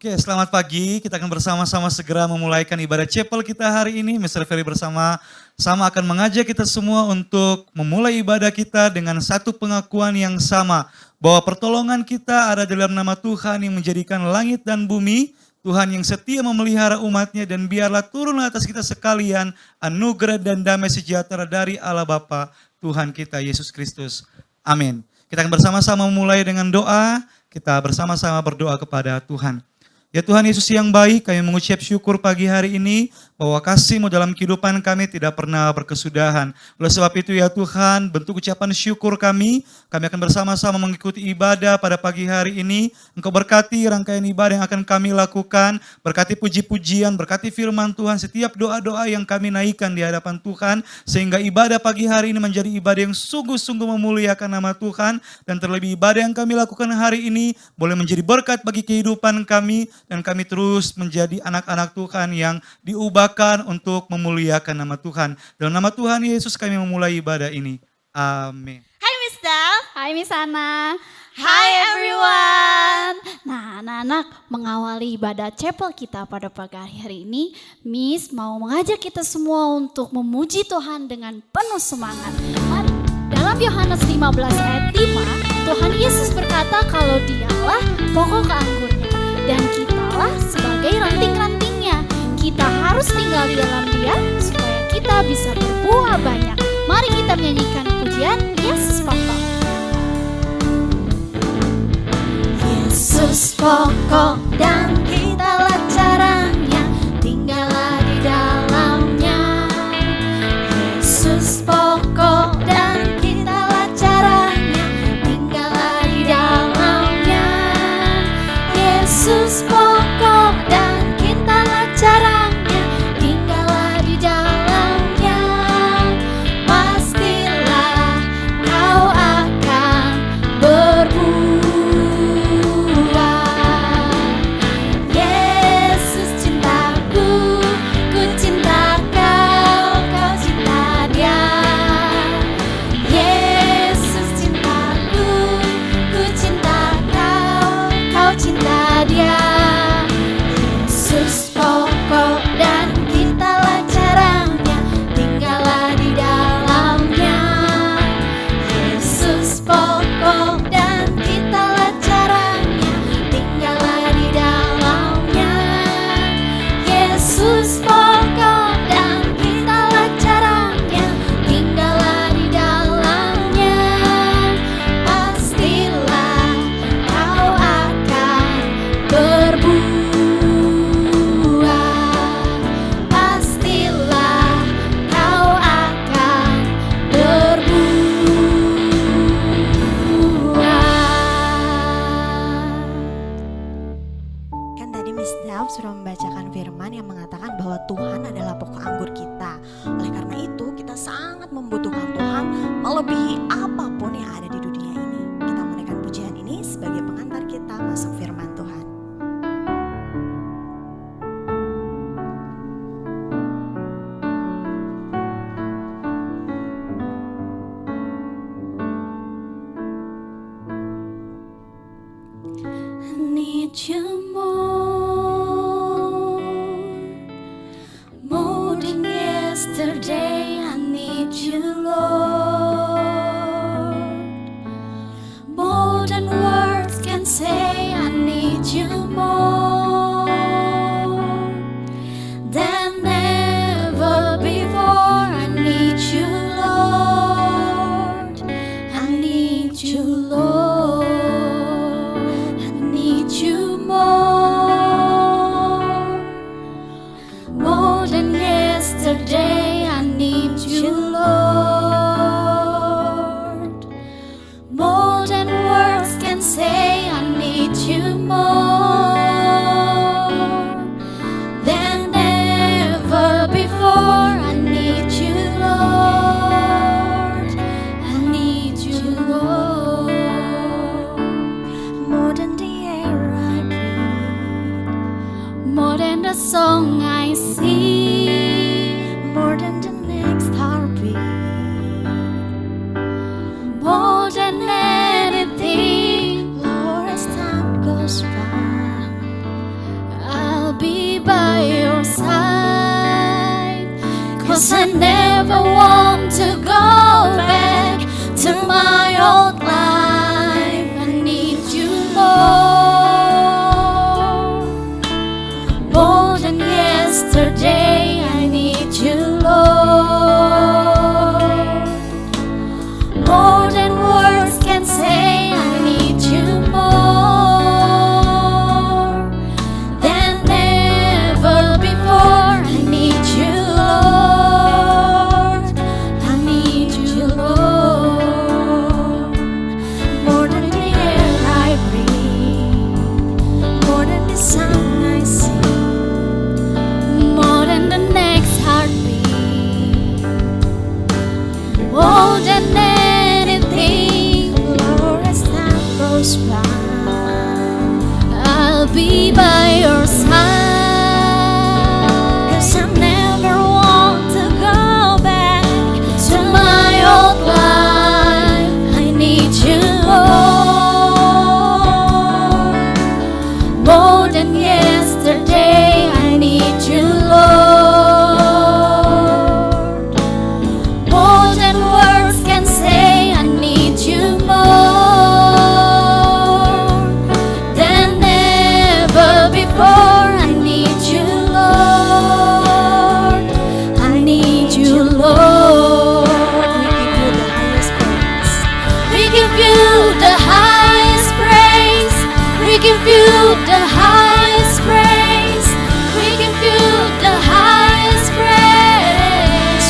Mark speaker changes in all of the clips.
Speaker 1: Oke, selamat pagi. Kita akan bersama-sama segera memulaikan ibadah chapel kita hari ini. Mr. Ferry bersama-sama akan mengajak kita semua untuk memulai ibadah kita dengan satu pengakuan yang sama. Bahwa pertolongan kita ada dalam nama Tuhan yang menjadikan langit dan bumi. Tuhan yang setia memelihara umatnya dan biarlah turun atas kita sekalian anugerah dan damai sejahtera dari Allah Bapa Tuhan kita Yesus Kristus. Amin. Kita akan bersama-sama memulai dengan doa. Kita bersama-sama berdoa kepada Tuhan. Ya Tuhan Yesus yang baik, kami mengucap syukur pagi hari ini bahwa kasih-Mu dalam kehidupan kami tidak pernah berkesudahan. Oleh sebab itu ya Tuhan, bentuk ucapan syukur kami akan bersama-sama mengikuti ibadah pada pagi hari ini. Engkau berkati rangkaian ibadah yang akan kami lakukan, berkati puji-pujian, berkati firman Tuhan, setiap doa-doa yang kami naikkan di hadapan Tuhan, sehingga ibadah pagi hari ini menjadi ibadah yang sungguh-sungguh memuliakan nama Tuhan, dan terlebih ibadah yang kami lakukan hari ini boleh menjadi berkat bagi kehidupan kami, dan kami terus menjadi anak-anak Tuhan yang diubahkan untuk memuliakan nama Tuhan. Dalam nama Tuhan Yesus kami memulai ibadah ini. Amin.
Speaker 2: Hai Miss Dal.
Speaker 3: Hai Miss Ana.
Speaker 2: Hai everyone.
Speaker 3: Nah anak-anak, mengawali ibadah chapel kita pada pagi hari ini, Miss mau mengajak kita semua untuk memuji Tuhan dengan penuh semangat. Mari. Dalam Yohanes 15 ayat 5, Tuhan Yesus berkata kalau Dialah pokok anggurnya dan kitalah sebagai ranting-rantingnya. Kita harus tinggal di dalam Dia supaya kita bisa berbuah banyak. Mari kita menyanyikan pujian Yesus pokok.
Speaker 2: Yesus pokok dan kitalah caranya, tinggallah di dalamnya. Yesus pokok dan kitalah caranya, tinggallah di dalamnya. Yesus pokok dan kitalah caranya, tinggallah di dalamnya. Pastilah kau akan berbuah. Yesus cintaku, ku cinta kau, kau cinta Dia. Yesus cintaku, ku cinta kau, kau cinta Dia. Yesus pokok dan kitalah caranya, tinggallah di dalamnya. Yesus pokok dan kitalah caranya, tinggallah di dalamnya. Yesus pokok dan kitalah caranya, tinggallah di dalamnya. Pastilah kau akan berbuah. Pastilah kau akan berbuah.
Speaker 4: Kan tadi Miss Dav sudah membacakan firman yang mengatakan bahwa Tuhan adalah pokok anggur kita. Oleh karena itu kita sangat membutuhkan Tuhan melebihi apapun yang ada di dunia ini. Kita menaikkan pujian ini sebagai pengantar kita masuk firman Tuhan.
Speaker 2: I need you more than yesterday. I need you, Lord, more than words can say. I need you more than ever before. I need you, Lord. I need you, Lord. I need you more than yesterday. I need you, Lord, more than words can say. I need you more than ever before. I need you, Lord. I need you, Lord, more than the air I breathe, more than the song I sing, more than the next heartbeat, more than anything. Lord, as time goes by, goes by, I'll be by your side. 'Cause I never want to go back to my old life. I need you, Lord, more than yesterday. I need you, Lord, more than words can say. I need you more than ever before. I need you, Lord, I need you, Lord. We give you the highest praise. We give you the highest praise. We give you the highest praise.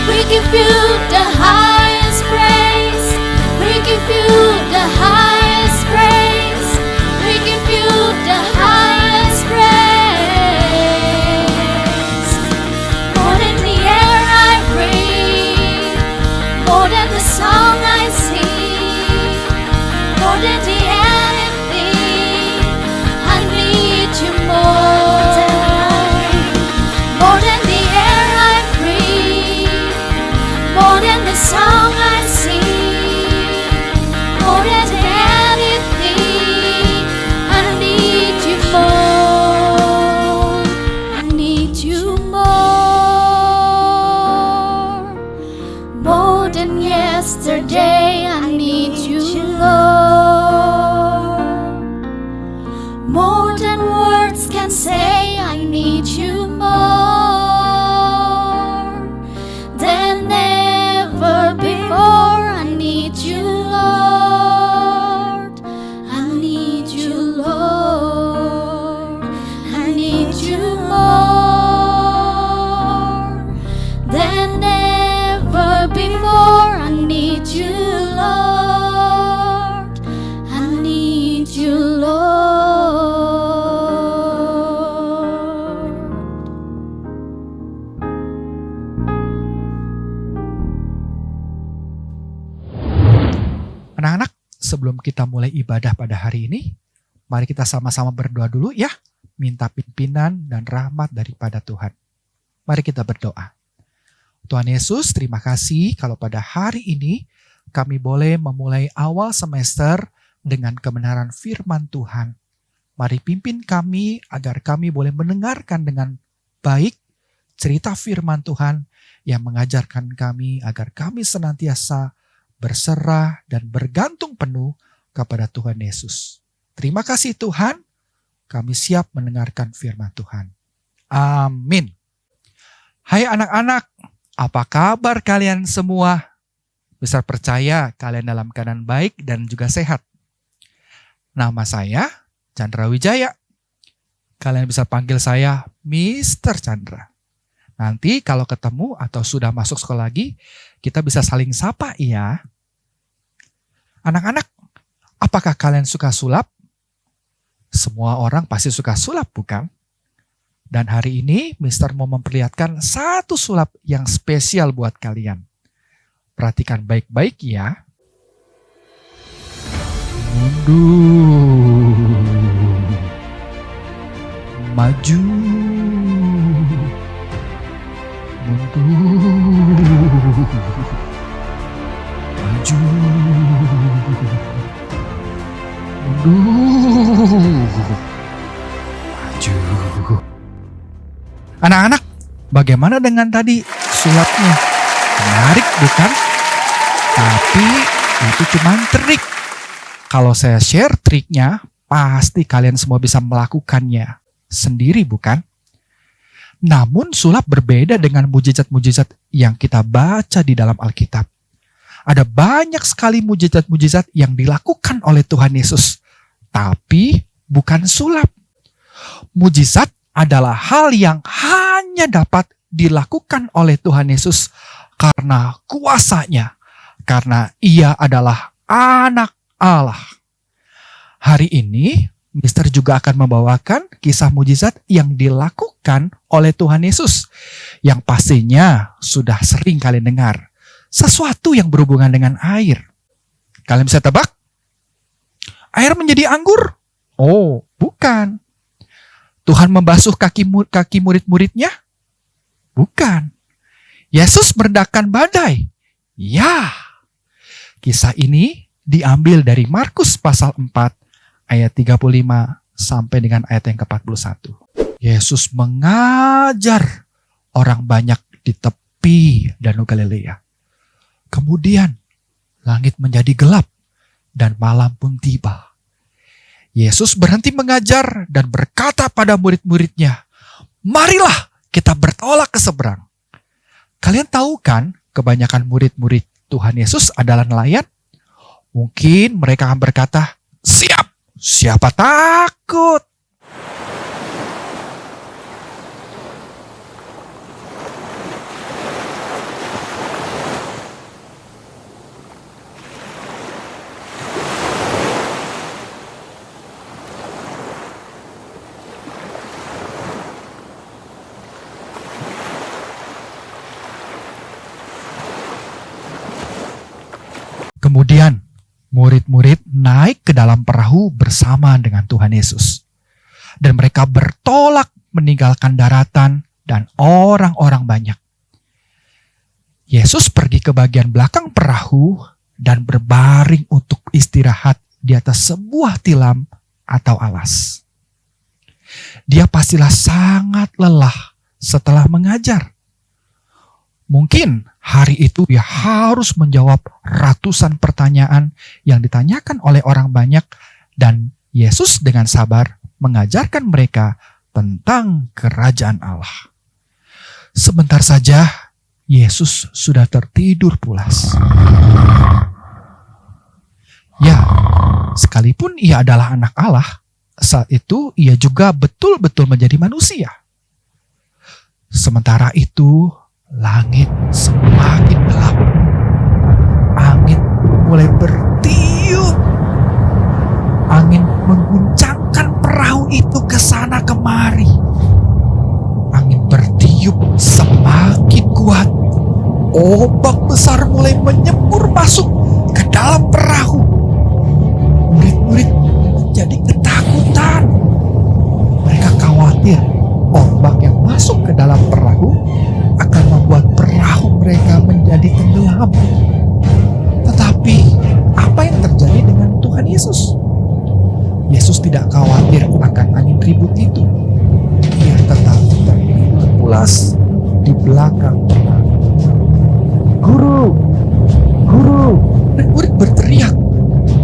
Speaker 2: We give you the highest praise. We give you the highest praise. We give you the highest praise. More than the air I breathe, more than the song I sing, more than the anything, I need you more. More than the air I breathe, more than the song I sing, more than anything, I need you more. I need you more than yesterday. I need you, Lord, more than words can say. I need you more than ever before. I need you, Lord, I need you, Lord, I need you more than ever before. I need you, Lord, I need you, Lord.
Speaker 5: Anak-anak, sebelum kita mulai ibadah pada hari ini, mari kita sama-sama berdoa dulu ya, minta pimpinan dan rahmat daripada Tuhan. Mari kita berdoa. Tuhan Yesus, terima kasih kalau pada hari ini kami boleh memulai awal semester dengan kebenaran firman Tuhan. Mari pimpin kami agar kami boleh mendengarkan dengan baik cerita firman Tuhan yang mengajarkan kami agar kami senantiasa berserah dan bergantung penuh kepada Tuhan Yesus. Terima kasih Tuhan, kami siap mendengarkan firman Tuhan. Amin. Hai anak-anak, apa kabar kalian semua? Besar percaya kalian dalam keadaan baik dan juga sehat. Nama saya Chandra Wijaya. Kalian bisa panggil saya Mr. Chandra. Nanti kalau ketemu atau sudah masuk sekolah lagi, kita bisa saling sapa ya. Anak-anak, apakah kalian suka sulap? Semua orang pasti suka sulap, bukan? Dan hari ini Mister mau memperlihatkan satu sulap yang spesial buat kalian. Perhatikan baik-baik ya. Mundur. Maju. Mundur. Maju. Mundur. Maju. Anak-anak, bagaimana dengan tadi sulapnya? Menarik bukan? Tapi itu cuma trik. Kalau saya share triknya, pasti kalian semua bisa melakukannya sendiri bukan? Namun sulap berbeda dengan mujizat-mujizat yang kita baca di dalam Alkitab. Ada banyak sekali mujizat-mujizat yang dilakukan oleh Tuhan Yesus. Tapi bukan sulap. Mujizat adalah hal yang hanya dapat dilakukan oleh Tuhan Yesus karena kuasanya. Karena ia adalah anak Allah. Hari ini, Mister juga akan membawakan kisah mujizat yang dilakukan oleh Tuhan Yesus. Yang pastinya sudah sering kalian dengar. Sesuatu yang berhubungan dengan air. Kalian bisa tebak? Air menjadi anggur? Oh, bukan. Tuhan membasuh kaki murid-muridnya? Bukan. Yesus meredakan badai? Ya. Kisah ini diambil dari Markus pasal 4 ayat 35 sampai dengan ayat yang ke-41. Yesus mengajar orang banyak di tepi Danau Galilea. Kemudian langit menjadi gelap dan malam pun tiba. Yesus berhenti mengajar dan berkata pada murid-muridnya, "Marilah kita bertolak ke seberang." Kalian tahu kan, kebanyakan murid-murid Tuhan Yesus adalah nelayan? Mungkin mereka akan berkata, "Siap, siapa takut?" Kemudian murid-murid naik ke dalam perahu bersama dengan Tuhan Yesus. Dan mereka bertolak meninggalkan daratan dan orang-orang banyak. Yesus pergi ke bagian belakang perahu dan berbaring untuk istirahat di atas sebuah tilam atau alas. Dia pastilah sangat lelah setelah mengajar. Mungkin hari itu dia harus menjawab ratusan pertanyaan yang ditanyakan oleh orang banyak, dan Yesus dengan sabar mengajarkan mereka tentang kerajaan Allah. Sebentar saja Yesus sudah tertidur pulas. Ya, sekalipun ia adalah anak Allah, saat itu ia juga betul-betul menjadi manusia. Sementara itu, langit semakin gelap. Angin mulai bertiup. Angin mengguncangkan perahu itu ke sana kemari. Angin bertiup semakin kuat. Ombak besar mulai menyembur masuk ke dalam perahu. Murid-murid menjadi ketakutan. Mereka khawatir ombak yang masuk ke dalam perahu akan membuat perahu mereka menjadi tenggelam. Tetapi apa yang terjadi dengan Tuhan Yesus? Yesus tidak khawatir akan angin ribut itu. Dia tetap tertidur pulas di belakang perahu. "Guru! Guru!" Murid berteriak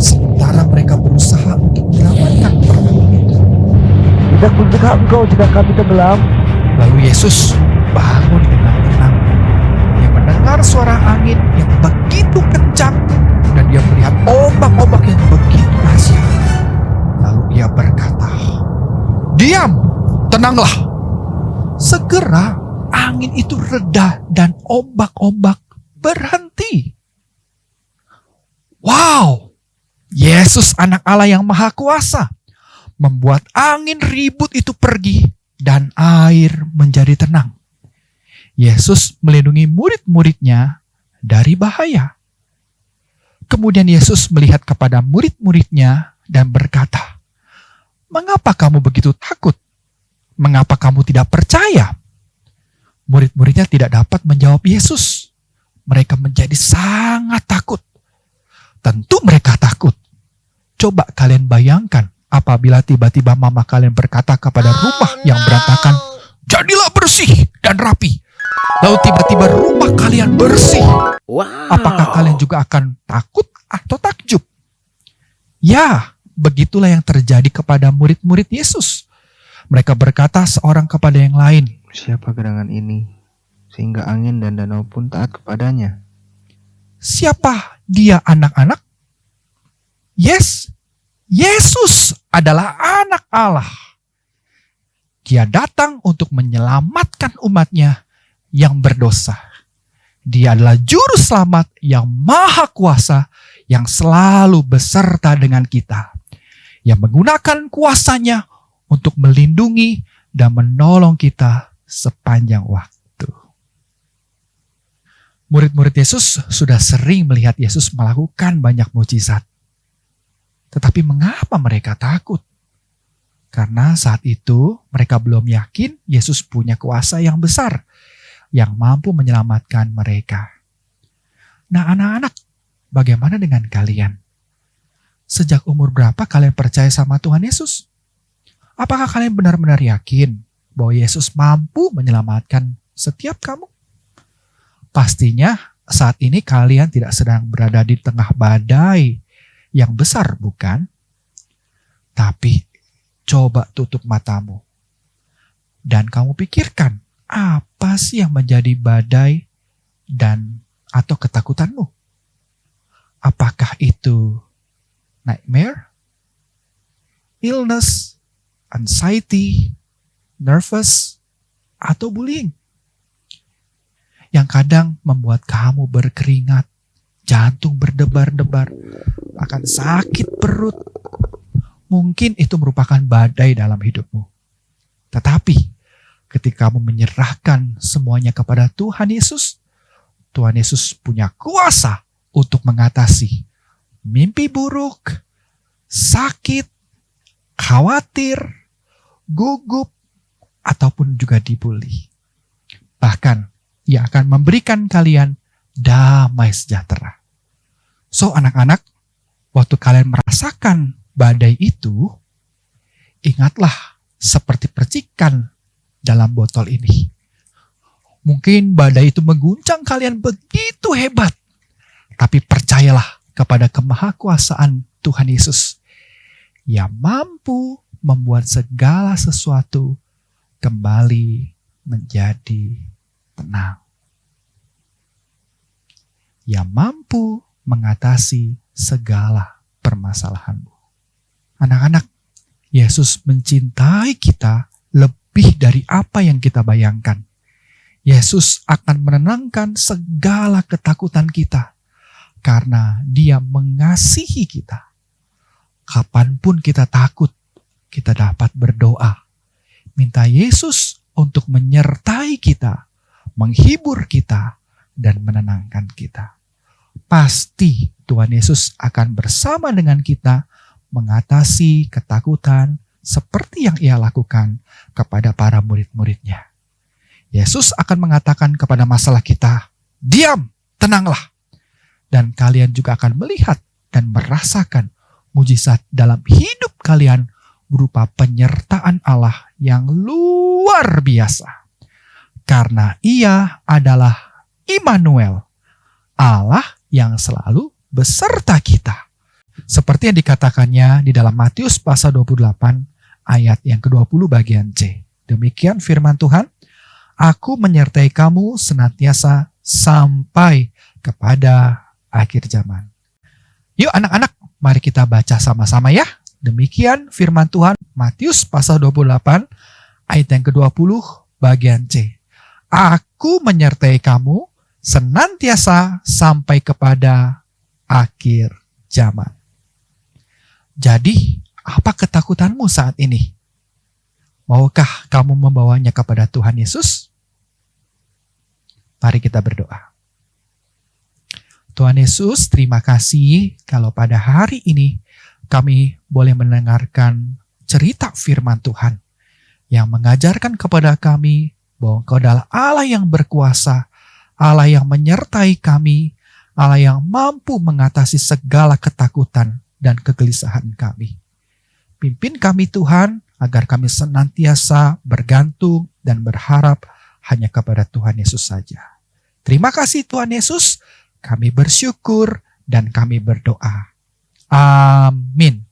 Speaker 5: sementara mereka berusaha untuk menyelamatkan perahu itu. "Tidak benar engkau jika kami tenggelam." Lalu Yesus bangun dengan tenang. Dia mendengar suara angin yang begitu kencang dan dia melihat ombak-ombak yang begitu dahsyat. Lalu ia berkata, "Diam, tenanglah." Segera angin itu reda dan ombak-ombak berhenti. Wow, Yesus anak Allah yang maha kuasa membuat angin ribut itu pergi dan air menjadi tenang. Yesus melindungi murid-muridnya dari bahaya. Kemudian Yesus melihat kepada murid-muridnya dan berkata, "Mengapa kamu begitu takut? Mengapa kamu tidak percaya?" Murid-muridnya tidak dapat menjawab Yesus. Mereka menjadi sangat takut. Tentu mereka takut. Coba kalian bayangkan apabila tiba-tiba mama kalian berkata kepada rumah yang berantakan, "Jadilah bersih dan rapi." Lalu tiba-tiba rumah kalian bersih. Apakah kalian juga akan takut atau takjub? Ya, begitulah yang terjadi kepada murid-murid Yesus. Mereka berkata seorang kepada yang lain,
Speaker 6: "Siapa gerangan ini, sehingga angin dan danau pun taat kepadanya?"
Speaker 5: Siapa dia anak-anak? Yes, Yesus adalah anak Allah. Dia datang untuk menyelamatkan umatnya yang berdosa. Dia adalah juru selamat yang maha kuasa yang selalu beserta dengan kita. Yang menggunakan kuasanya untuk melindungi dan menolong kita sepanjang waktu. Murid-murid Yesus sudah sering melihat Yesus melakukan banyak mukjizat. Tetapi mengapa mereka takut? Karena saat itu mereka belum yakin Yesus punya kuasa yang besar yang mampu menyelamatkan mereka. Nah, anak-anak, bagaimana dengan kalian? Sejak umur berapa kalian percaya sama Tuhan Yesus? Apakah kalian benar-benar yakin bahwa Yesus mampu menyelamatkan setiap kamu? Pastinya saat ini kalian tidak sedang berada di tengah badai yang besar, bukan? Tapi coba tutup matamu dan kamu pikirkan, apa sih yang menjadi badai dan atau ketakutanmu? Apakah itu nightmare, illness, anxiety, nervous, atau bullying? Yang kadang membuat kamu berkeringat, jantung berdebar-debar, akan sakit perut. Mungkin itu merupakan badai dalam hidupmu. Tetapi ketika kamu menyerahkan semuanya kepada Tuhan Yesus punya kuasa untuk mengatasi mimpi buruk, sakit, khawatir, gugup, ataupun juga dibully. Bahkan Ia akan memberikan kalian damai sejahtera. So anak-anak, waktu kalian merasakan badai itu, ingatlah seperti percikan dalam botol ini. Mungkin badai itu mengguncang kalian begitu hebat, tapi percayalah kepada kemahakuasaan Tuhan Yesus. Ia mampu membuat segala sesuatu kembali menjadi tenang. Ia mampu mengatasi segala permasalahanmu. Anak-anak, Yesus mencintai kita lebih dari apa yang kita bayangkan. Yesus akan menenangkan segala ketakutan kita karena Dia mengasihi kita. Kapanpun kita takut, kita dapat berdoa. Minta Yesus untuk menyertai kita, menghibur kita, dan menenangkan kita. Pasti Tuhan Yesus akan bersama dengan kita mengatasi ketakutan seperti yang Ia lakukan kepada para murid-muridnya. Yesus akan mengatakan kepada masalah kita, diam, tenanglah. Dan kalian juga akan melihat dan merasakan mujizat dalam hidup kalian berupa penyertaan Allah yang luar biasa. Karena Ia adalah Immanuel, Allah yang selalu beserta kita. Seperti yang dikatakannya di dalam Matius pasal 28 ayat yang ke-20 bagian C. Demikian firman Tuhan, Aku menyertai kamu senantiasa sampai kepada akhir zaman. Yuk anak-anak, mari kita baca sama-sama ya. Demikian firman Tuhan, Matius pasal 28 ayat yang ke-20 bagian C. Aku menyertai kamu senantiasa sampai kepada akhir zaman. Jadi, apa ketakutanmu saat ini? Maukah kamu membawanya kepada Tuhan Yesus? Mari kita berdoa. Tuhan Yesus, terima kasih kalau pada hari ini kami boleh mendengarkan cerita firman Tuhan yang mengajarkan kepada kami bahwa Engkau adalah Allah yang berkuasa, Allah yang menyertai kami, Allah yang mampu mengatasi segala ketakutan dan kegelisahan kami. Pimpin kami Tuhan, agar kami senantiasa bergantung dan berharap hanya kepada Tuhan Yesus saja. Terima kasih Tuhan Yesus, kami bersyukur dan kami berdoa. Amin.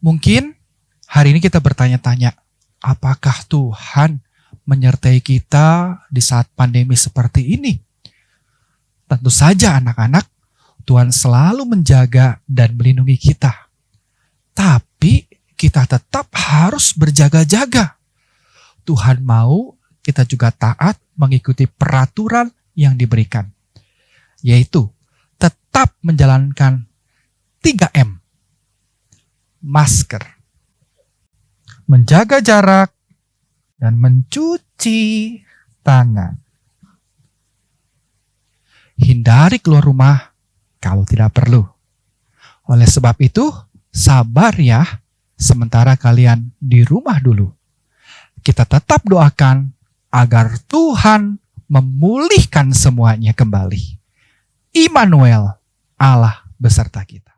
Speaker 5: Mungkin hari ini kita bertanya-tanya, apakah Tuhan menyertai kita di saat pandemi seperti ini? Tentu saja anak-anak, Tuhan selalu menjaga dan melindungi kita. Tapi kita tetap harus berjaga-jaga. Tuhan mau kita juga taat mengikuti peraturan yang diberikan. Yaitu tetap menjalankan 3M. Masker, menjaga jarak, dan mencuci tangan. hindari keluar rumah kalau tidak perlu. Oleh sebab itu, sabar ya, sementara kalian di rumah dulu. Kita tetap doakan agar Tuhan memulihkan semuanya kembali. Immanuel, Allah beserta kita.